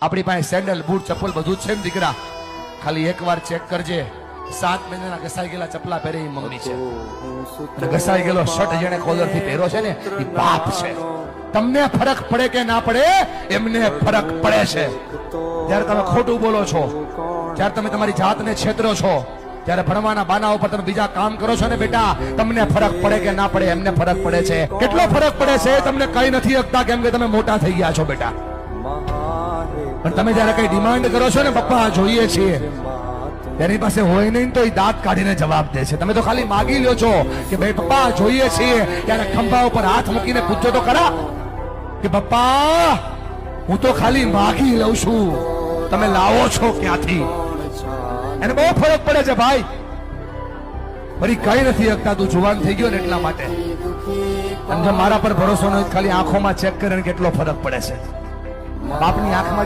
આપણી પાસે sandal boot ચપ્પલ બધું જ છે ને દીકરા, ખાલી એકવાર ચેક કરજે 7 મહિનાના ઘસાઈ ગયેલા ચપલા પહેરે એ મમ્મી છે, અને ઘસાઈ ગયેલો શર્ટ જેને કોલર થી પહેરો છે ને એ બાપ છે. તમને ફરક પડે કે ના પડે, એમને ફરક પડે છે. જ્યારે તમે ખોટું બોલો છો, જ્યારે તમે તમારી જાતને છેતરો છો, ત્યારે ભણવાના બાના ઉપર તમે બીજા કામ કરો છો ને બેટા, તમને ફરક પડે કે ના પડે, એમને ફરક પડે છે. કેટલો ફરક પડે છે તમને કઈ નથી શકતા, કેમ કે તમે મોટા થઈ ગયા છો બેટા. પણ તમે જયારે કઈ ડિમાન્ડ કરો છો ને, પપ્પા જોઈએ છીએ, તેની પાસે હોય નહીં તો એ દાંત કાઢીને જવાબ દે છે. તમે તો ખાલી માગી લ્યો છો કે ભાઈ પપ્પા જોઈએ છીએ, ત્યારે ખંભા ઉપર હાથ મૂકીને પૂછજો તો ખરા કે પપ્પા હું તો ખાલી માગી લઉં છું, તમે લાવો છો ક્યાંથી? એને બહુ ફરક પડે છે ભાઈ. ફરી કઈ નથી શકતા, તું જુવાન થઈ ગયો ને એટલા માટે. અને જો મારા પર ભરોસો નથી, ખાલી આંખોમાં ચેક કરીને કેટલો ફરક પડે છે. બાપની આંખમાં